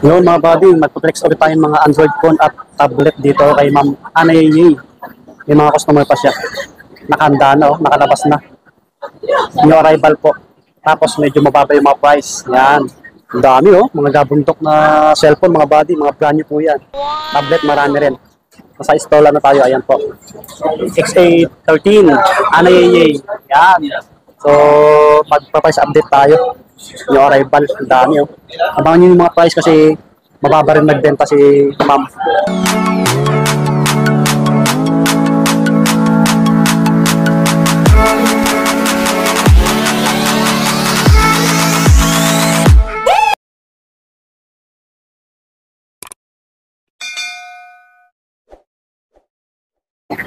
Yun mga buddy, magpaplex ulit tayong mga Android phone at tablet dito kay Ma'am Anayay. May mga customer pa siya. Nakahanda na, nakalabas na. New arrival po. Tapos medyo mababa yung mga price. Yan. Ang dami mga gabundok na cellphone mga buddy, mga brand new po yan. Tablet marami rin. Nasa install na tayo, ayan po. XA13, Anayay. Yan. So, magpa-price update tayo. Yung arrival, ang dami Abangan nyo yung mga price kasi mababa rin nagbenta si Ma'am.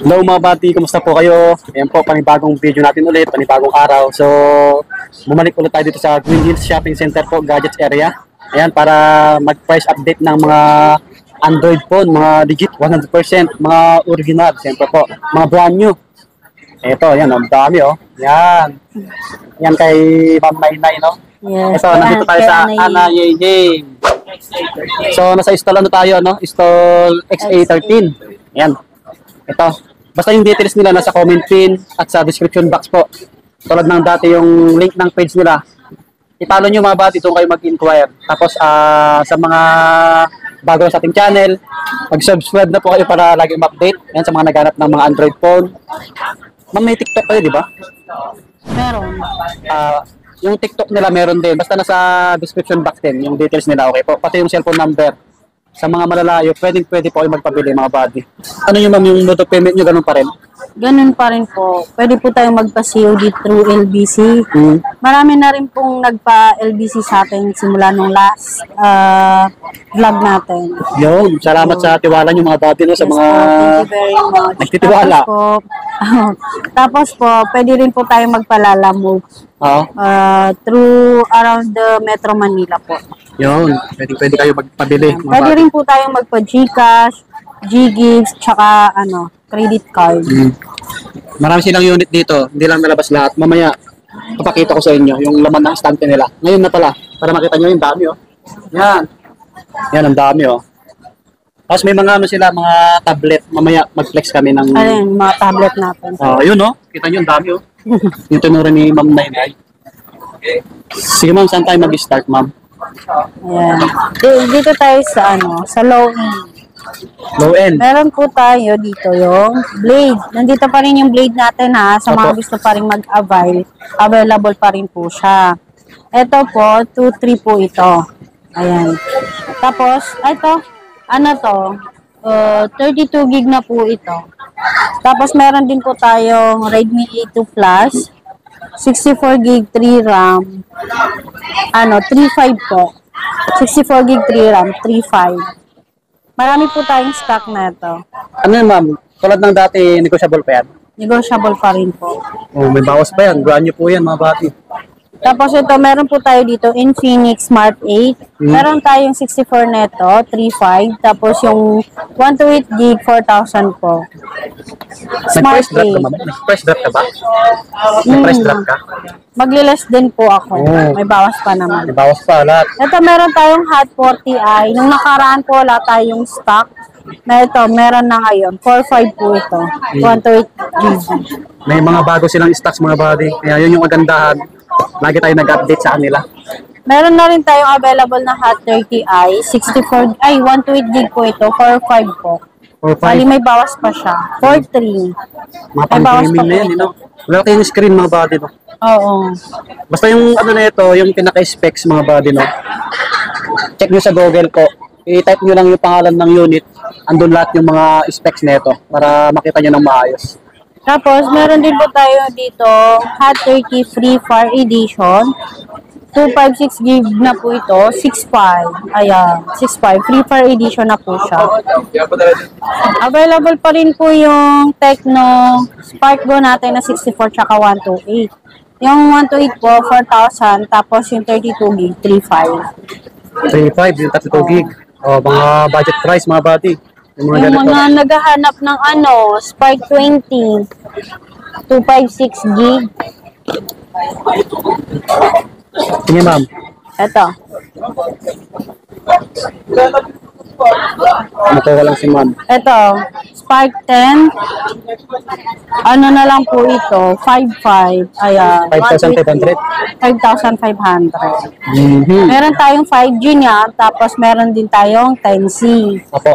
Hello mga buddy, kumusta po kayo? Ayan po, panibagong video natin ulit, panibagong araw. So, bumalik ulit tayo dito sa Green Hills Shopping Center po, Gadgets area. Ayan, para mag-price update ng mga Android phone, mga legit 100%, mga original, siyempre po, mga brand new. Ito, ayan, ang dami Yan. Yan kay Ma'am Nainay, no? Yes. Ito, nandito tayo sa Anayay. So, nasa install tayo, no? Install XA13. Ayan. Ito. Basta yung details nila nasa comment pin at sa description box po. Tulad ng dati yung link ng page nila. I-follow nyo mga buddy doon kayo mag-inquire. Tapos sa mga bago sa ating channel, mag-subscribe na po kayo para lagi ma-update. Yan sa mga naghanap ng mga Android phone. Ma'am, may TikTok kayo, di ba? Meron. Yung TikTok nila meron din. Basta nasa description box din yung details nila, okay po. Pati yung cellphone number. Sa mga malalayo, pwede po kayo magpabili mga buddy. Ano yung ma'am, yung mode of payment nyo, ganun pa rin? Ganun pa rin po. Pwede po tayong magpa-COD through LBC. Marami na rin pong nagpa-LBC sa atin simula nung last vlog natin. Yun, salamat sa tiwala nyo mga buddy, no, sa mga thank you very much. nagtitiwala. Tapos po, pwede rin po tayong magpalalamove through around the Metro Manila po. Yun, pwede kayo magpabili. Pwede rin po tayong magpa-GCash, G-Gives, tsaka credit card. Marami silang unit dito, hindi lang nalabas lahat. Mamaya, papakita ko sa inyo yung laman ng stand nila. Ngayon na pala, para makita nyo yung dami Yan. Yan, ang dami Tapos may mga sila, mga tablet. Mamaya mag-flex kami ng... Ayun, mga tablet natin. Yun kita nyo, ang dami yung tinuro ni Ma'am Nainay. Sige ma'am, saan tayo mag-start ma'am? Ayan. Dito tayo sa sa low end. Low end. Meron po tayo dito yung blade. Nandito pa rin yung blade natin sa mga gusto pa rin mag-avail. Available pa rin po siya. Ito po, 2-3 po ito. Ayan. Tapos, ito, 32 gig na po ito. Tapos meron din po tayong Redmi A2 Plus. 64 gig 3 RAM. 3.5 po. 64 gig 3 RAM, 3.5. Marami po tayong stock na ito. Ano yun, ma'am? Tulad ng dati, negotiable pa yan? Negotiable pa rin po. May bawas pa yan. Brand new po yan, mga bati. Tapos ito, meron po tayo dito, Infinix Smart 8. Meron tayong 64 neto, 3.5. Tapos yung 128 gig, 4,000 po. Smart 8. Nag-price drop ka ba? Nag-price drop ka? Magli-less din po ako. May bawas pa naman. May bawas pa, lahat. Ito, meron tayong Hot 40i. Nung nakaraan po, wala tayong stock. Na ito, meron na ngayon. 4.5 po ito. 128 gig. May mga bago silang stocks, mga body. Kaya yun yung kagandahan. Lagi tayo nag-update sa kanila. Meron na rin tayong available na Hot 30i. 128 gig po ito. 4.5 po. 4.5. Bali, may bawas pa siya. 4.3. Mga pang-gaming na yan, Wala tayong screen, mga body, Oo. Basta yung na ito, yung pinaka-specs, mga body, Check nyo sa Google ko. I-type nyo lang yung pangalan ng unit. Andun lahat yung mga specs nito para makita nyo ng maayos. Tapos, meron din po tayo dito, Hot 30 Free Fire Edition. 256 gig na po ito, 65. Ayan, 65. Free Fire Edition na po siya. Available pa rin po yung Tecno Spark Go natin na 64 tsaka 128. Yung 128 po, 4,000. Tapos yung 32 gig, 3.5. 3.5, yung 32 gig. Mga budget price, mga body. Yung mga naghahanap ng Spark 20, 256 gig. Sige ma'am. Ito. Nakuha lang si ma'am. Ito, Spark 10. Ano na lang po ito? 5.5. Ayan. 5,500? 5,500. Mhm. Meron tayong 5G niya, tapos meron din tayong 10C. Opo.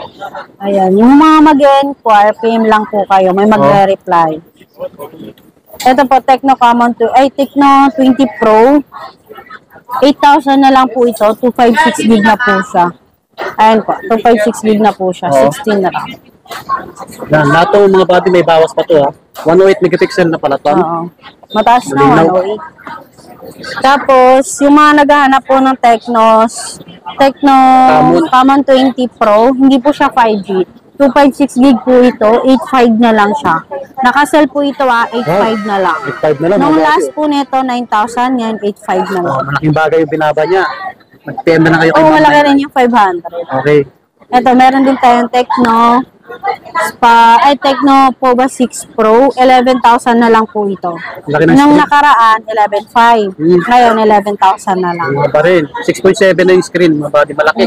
Ayan. Yung mga mag-enquire, PM lang po kayo. May magre-reply. Ito po, Tecno 20 Pro. 8,000 na lang po ito. 256 gig na po siya. Ayan po, 256 gig na po siya. Oo. 16 na lang. Yan, lahat ng mga body may bawas pa to ha. 108 megapixel na pala to. Oo. Mataas na Malinaw. 108. Tapos, yung mga naghahanap po ng Tecno Common 20 Pro, hindi po siya 5G. 256 gig po ito, 85 na lang siya. Nakasell po ito 85 na lang. 85 na lang. Nung mga last body. po nito, 9,000, yan, 85 na lang. Oh, malaking bagay yung binaba niya. Mag-PM na kayo kay Oo, ma'am. malaki rin yung 500. Okay. Ito, meron din tayong Tecno Pova 6 Pro, 11,000 na lang po ito. Laki ng Nung screen. nakaraan, 11,500. Ngayon, 11,000 na lang. Mga pa rin. 6.7 na yung screen. Mga body malaki.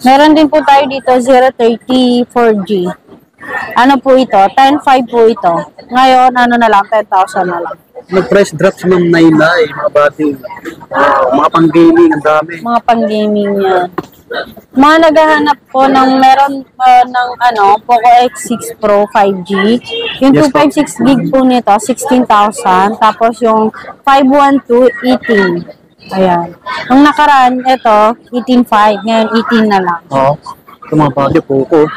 Meron din po tayo dito 030 4G. Ano po ito? 10.5 po ito. Ngayon, ano na lang, 10,000 na lang. Nag-price drop si Ma'am Naila eh. Mga body. Mga pang-gaming. Ang dami. Mga pang-gaming yan. Mga naghahanap po ng meron ng Poco X6 Pro 5G. Yung Yes, 256 gig po nito, 16,000. Tapos yung 512, 18. Ayan. Nung nakaraan, ito, 18.5. Ngayon, 18 na lang. Oo. Ito mga body. Poco.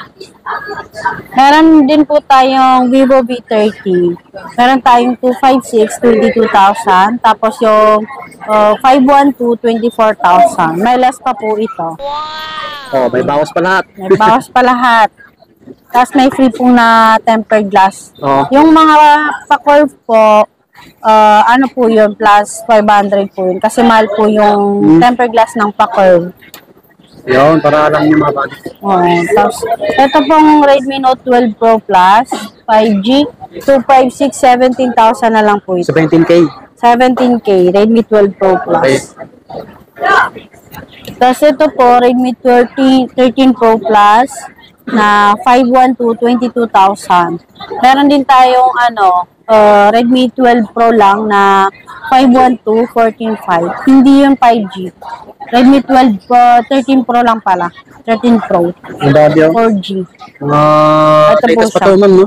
Meron din po tayong Vivo V30. Meron tayong 256, 22,000. Tapos yung 512, 24,000. May less pa po ito. Oh, may bawas pa lahat. May bawas pa lahat. Tapos may free po na tempered glass. Oo. Yung mga pa-curve po, ano po yun, plus 500 po yun. Kasi mahal po yung tempered glass ng pa-curve. Yun, para alam niyo mga body. Tapos, ito pong Redmi Note 12 Pro Plus, 5G, 256, 17,000 na lang po ito. 17K. 17K, Redmi 12 Pro Plus. Tapos ito po, Redmi 13 Pro Plus na 512, 22,000. Meron din tayong Redmi 12 Pro lang na 512, 14.5. Hindi yung 5G. Redmi 12 13 Pro lang pala. 13 Pro. Ang body oh. 4G. Ito Ito po latest pa siya. to ma'am, no?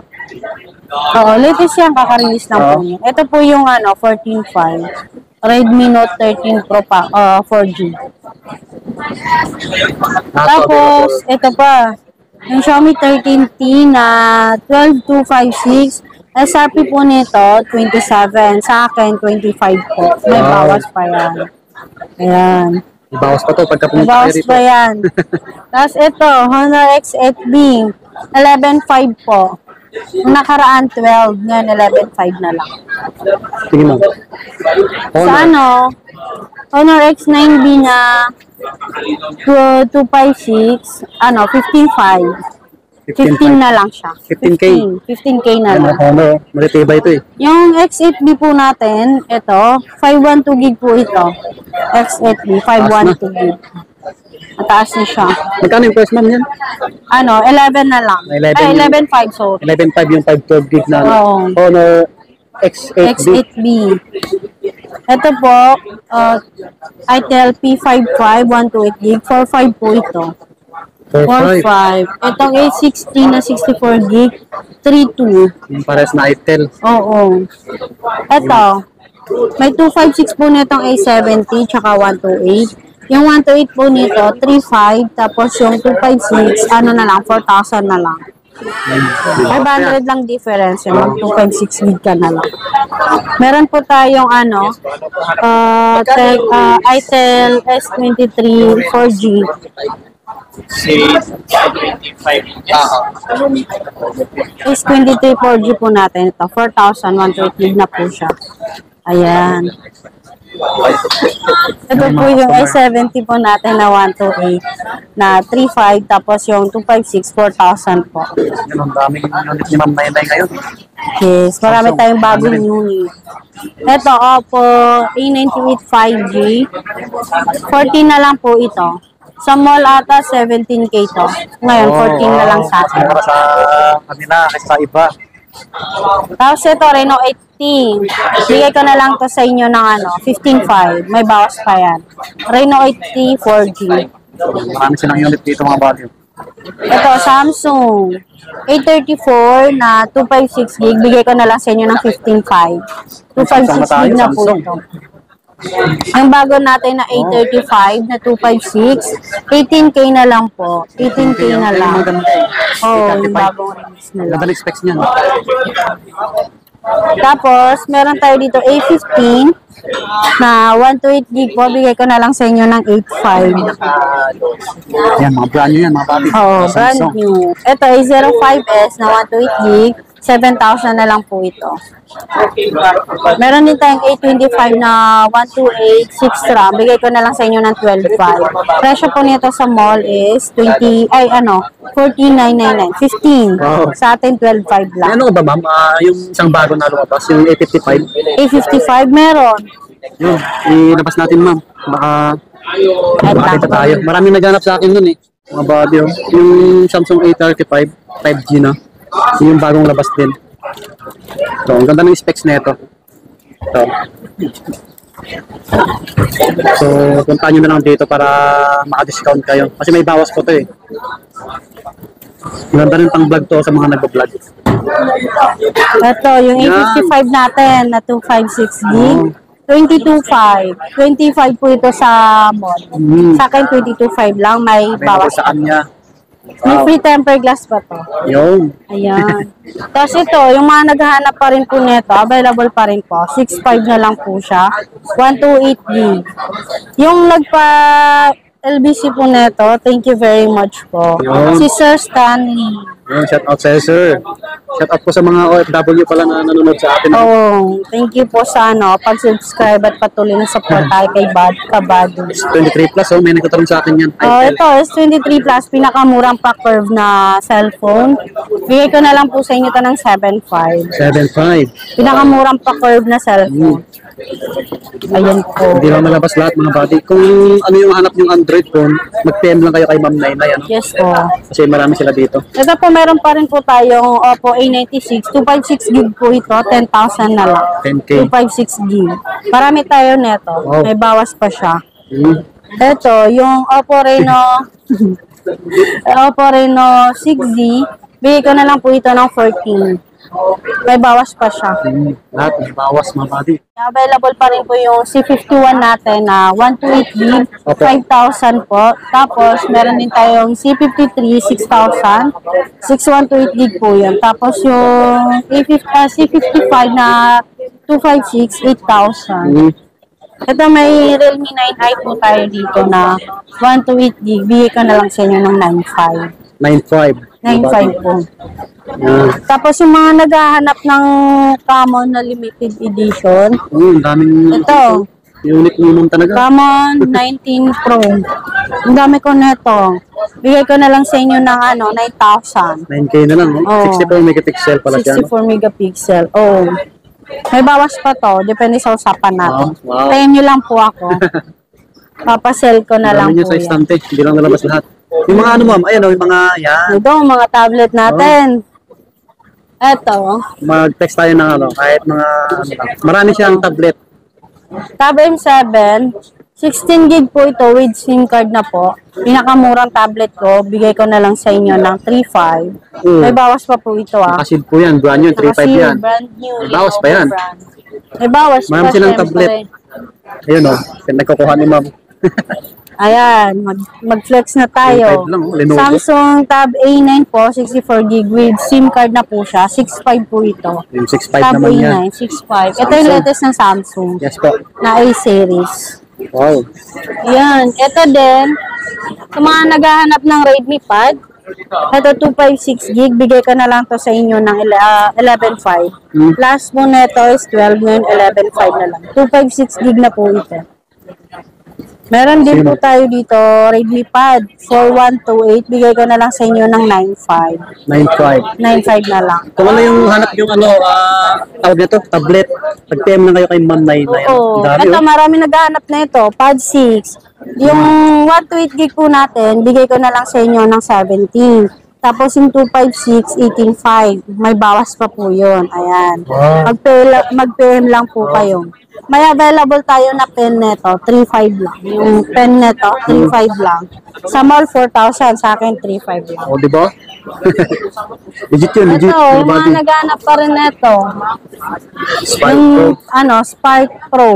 Oo, latest yan. Kaka-release lang po niya. Ito po yung 14.5. Redmi Note 13 Pro pa, 4G. Tapos, ito pa. Yung Xiaomi 13T na 12256. SRP po nito, 27. Sa akin, 25 po. May bawas pa yan. Ayan. May bawas pa to pagka May pumunta kayo bawas rito. pa yan. Tapos ito, Honor X8B. 11.5 po. Yung nakaraan, 12. Ngayon, 11.5 na lang. Sige ma'am. Sa Honor X9B na 256, 15.5. 15 na lang siya. 15K. 15K na lang. Ano, matitibay ito eh. Yung X8B po natin, ito, 512 gig po ito. X8B, 512 gig. Mataas na siya. Magkano yung price ma'am yan? 11 na lang. 11 Ay, yung- 11.5, sorry. 11.5 yung 512 gig na Oo. Honor X8B. X8B. Ito po, Itel P55, 128 gig. 45 po ito. 45. 45. Itong A60 na 64 gig, 32. Yung pares na Itel. Oo. Ito, may 256 po nitong A70, tsaka 128. Yung 128 po nito, 35. Tapos yung 256, na lang, 4,000 na lang. 500 lang difference, yung 256 gig ka na lang. Meron po tayong Itel S23 4G. S23 4G po natin ito. 4,128 gig na po siya. Ayan. Ito po yung i70 po natin na 128 na 35, tapos yung 256, 4,000 po. Yan, ang daming unit ni Ma'am Nainay ngayon. Yes, marami Samsung, tayong bagong ano rin? unit. Ito, Oppo A98 5G. 14 na lang po ito. Sa mall ata, 17K to. Ngayon, 14 na lang sa atin. Para sa kanila, kasi sa iba. Tapos ito, Reno 80. Bigay ko na lang to sa inyo ng 15.5. May bawas pa yan. Reno 80 4G. Marami silang unit dito mga value. Ito, Samsung A34 na 256 gig. Bigay ko na lang sa inyo ng 15.5. 256 gig na po ito. Ang bago natin na A35 na 256, 18K na lang po. 18K na lang. Oh, yung bagong release na lang. Ganda specs niyan. Tapos, meron tayo dito A15 na 128 gig po. Bigay ko na lang sa inyo ng 8.5. Yan, mga brand new yan, mga value. Oo, brand new. Ito A05s na 128 gig. 7,000 na lang po ito. Meron din tayong A25 na 128 6 RAM. Bigay ko na lang sa inyo ng 12.5. Presyo po nito sa mall is 14,999. 15. Wow. Sa atin 12.5 lang. Ano ba ma'am? Yung isang bago na lumabas, yung A55. A55 meron. Yun, ilabas natin ma'am. Baka dito tayo. Maraming naghanap sa akin nun eh. Mga body oh. Yung Samsung A35, 5G na. Yung bagong labas din. So, ang ganda ng specs na ito. So, punta nyo na lang dito para maka-discount kayo. Kasi may bawas po to eh. Ang ganda rin pang vlog to sa mga nagbablog. Ito, yung A55 natin na 256 gig. 22.5. 25 po ito sa mall. Sa akin, 22.5 lang. May May bawas. sa kanya. May free tempered glass pa to. Yung. Ayan. Tapos ito, yung mga naghahanap pa rin po nito, available pa rin po. 6.5 na lang po siya. 128 gig. Yung LBC po nito, thank you very much po. Yun. Si Sir Stanley. Yung shout out sa'yo sir. Shout out po sa mga OFW pala na nanonood sa atin. Oo, thank you po sa pag-subscribe at patuloy na support tayo kay Kabado. 23 plus oh, may nagtatanong sa atin yan. Ito is 23 plus, pinakamurang pa-curve na cellphone. Bigay ko na lang po sa inyo ito ng 7.5. 7.5. Pinakamurang pa-curve na cellphone. Ayan po. Hindi lang malabas lahat mga buddy. Kung ano yung hanap yung Android phone, mag-PM lang kayo kay Ma'am Nainay. Ano? Yes po. Kasi marami sila dito. Ito po, meron pa rin po tayong Oppo A96. 256 gig po ito. 10,000 na lang. 10K. 256 gig. Marami tayo neto. Wow. May bawas pa siya. Hmm. Ito, yung Oppo Reno 6Z. Bigay ko na lang po ito ng 14. May bawas pa siya. Lahat may bawas mga buddy. Available pa rin po yung C51 natin na 128 gig, 5,000 po. Tapos, meron din tayong C53, 6,000. 6128 gig po yun. Tapos, yung C55 na 256, 8,000. Ito, may Realme 9i po tayo dito na 128 gig. Bigay ko na lang sa inyo ng 9,500. 9.5. 9,500 po. Tapos yung mga naghahanap ng common na limited edition, Daming ito, unit minimum talaga. common 19 Pro. Ang dami ko neto. Bigay ko na lang sa inyo ng 9,000. 9K na lang. Oo. 64 megapixel pala siya. 64 megapixel. Oh. May bawas pa to. Depende sa usapan natin. Wow. Tayo nyo lang po ako. Papasell ko na lang Dami nyo po sa yan. istante. Hindi lang nalabas lahat. Yung mga ano ma'am, ayan o, yung mga yan. Ito, mga tablet natin. Ito. Mag-text tayo ng ano, kahit mga ano lang. Marami siyang tablet. Tab M7, 16 gig po ito with SIM card na po. Pinakamurang tablet ko, bigay ko na lang sa inyo ng 3.5. May bawas pa po ito Nakasid po yan, brand new, 3.5 yan. brand new. May bawas pa yan. Brand. May bawas pa. Marami silang syempre. tablet. Ayun o, nagkukuha ni ma'am. Ayan, mag-flex na tayo. 3.5 lang, Lenovo. Samsung Tab A9 po, 64 gig with SIM card na po siya. 6.5 po ito. Yung 6.5 Tab naman yan. A9, 6.5. Ito yung latest ng Samsung Yes po. na A-series. Wow. Yan. Ito din, sa mga naghahanap ng Redmi Pad, Ito 256 gig, bigay ko na lang to sa inyo ng 11.5. Last mo neto is 12, ngayon 11.5 na lang. 256 gig na po ito. Meron din po tayo dito, Redmi Pad 4128, bigay ko na lang sa inyo ng 9.5. 9.5. 9.5 na lang. Kung ano yung hanap yung ano, tawag nito, tablet. Pag-PM lang kayo kay Ma'am Nay. Oo. Ito, marami naghahanap na ito. Pad 6. Yung 128 gig po natin, bigay ko na lang sa inyo ng 17. Tapos yung 256, 18.5. May bawas pa po yun. Ayan. Wow. Mag-PM lang po kayo. May available tayo na pen neto, 3.5 lang. Yung pen neto, 3.5 lang. Sa mall, 4,000. Sa akin, 3.5 lang. O, di ba? Legit yun, legit. Ito, mga naghanap pa rin neto. Spark Yung, Pro. Spark Pro.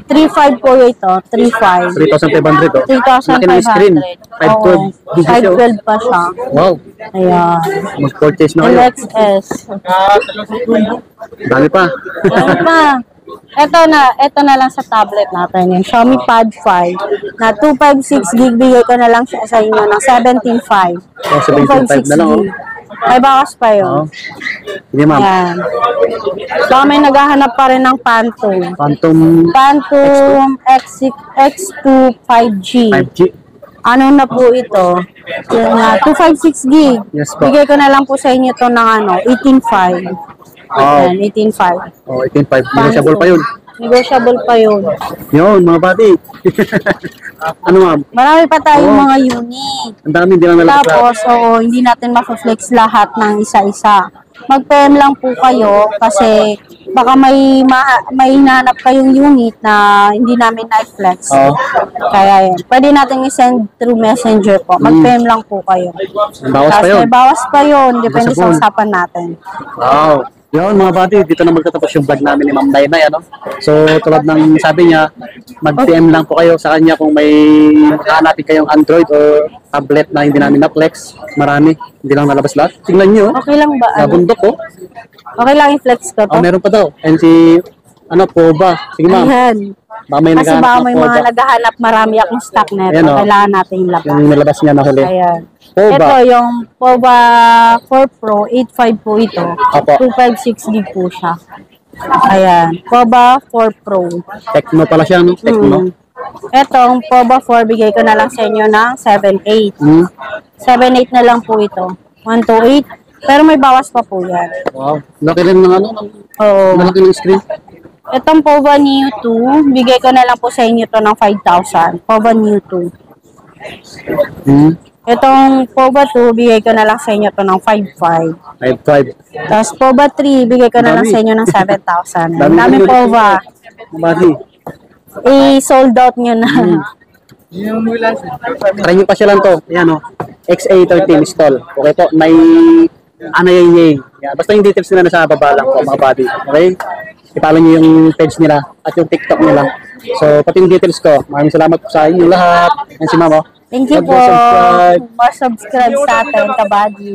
3.5 po ito, 3.5. 3,500 o. 3,500. Laki ng screen. 512. Digit yun. 512 pa siya. Wow. Ayan. Mag-purchase na kayo. LXS. Dami pa. Ano pa? Ito na lang sa tablet natin. Yung Xiaomi Pad 5 na 256 gig, bigay ko na lang siya sa inyo ng 17.5. Oh, 17.5 na lang, oh. May bawas pa Oo. yun. Sige, ma'am. Yan. So, may naghahanap pa rin ng Phantom. Phantom X2 5G. 5G. Ano na po ito? Yung 256 gig. Yes po. Bigay ko na lang po sa inyo ito ng 18.5. Oh. Ayan, 18.5. Oh, 18.5. Negotiable pa yun. Negotiable pa yun. Yun, mga buddy. Ano, ma'am? Marami pa tayong mga unit. Ang dami, hindi lang nalakas lahat. Tapos, hindi natin ma-flex lahat ng isa-isa. Mag-PM lang po kayo kasi baka may hinanap kayong unit na hindi namin na-flex. Oo. Kaya yan. Pwede natin i-send through messenger po. Mag-PM lang po kayo. Ang bawas pa Tapos yun. may bawas pa yun. Depende Sa sa phone. usapan natin. Wow. Yun, mga buddy, dito na magtatapos yung vlog namin ni Ma'am Dainay, ano? So, tulad ng sabi niya, mag-PM lang po kayo sa kanya kung may hanapin kayong Android o tablet na hindi namin na-flex. Marami, hindi lang nalabas lahat. Tingnan nyo, Okay lang ba? nabundok ko. Okay lang i-flex ko to? Oh, meron pa daw. And si, Poba. Sige, ma'am. Ayan. Baka may Kasi naghahanap baka ng may Poba. mga naghahanap, marami akong stock na ito. Ayan, oh. Kailangan natin ilabas. Yung nilabas niya na huli. Ayan. Poba. Ito yung Poba 4 Pro, 8.5 po ito. Opo. 256 gig po siya. Ayan. Poba 4 Pro. Tecno pala siya, no? Tecno. Etong Poba 4, bigay ko na lang sa inyo ng 7.8. 7.8 na lang po ito. 128. Pero may bawas pa po yan. Wow. Laki rin ng ano, Oo. malaki ng screen. Itong Poba Neo 2, bigay ko na lang po sa inyo to ng 5,000. Poba Neo 2. Itong Poba 2, bigay ko na lang sa inyo to ng 5,500. 5.5. Tapos Poba 3, bigay ko na lang Dami. sa inyo ng 7,000. Dami Dami kami. Poba. Mga buddy. I-sold out nyo na. Try nyo pa siya lang to. Ayan, o. XA13 install. Okay po. May anayayay. Yeah, basta yung details nila nasa baba lang po, mga buddy. Okay? I-follow nyo yung page nila at yung TikTok nila. So, pati yung details ko. Maraming salamat po sa inyo lahat. Yan si Ma'am, oh. Thank you po. Subscribe. Subscribe sa atin, kabady.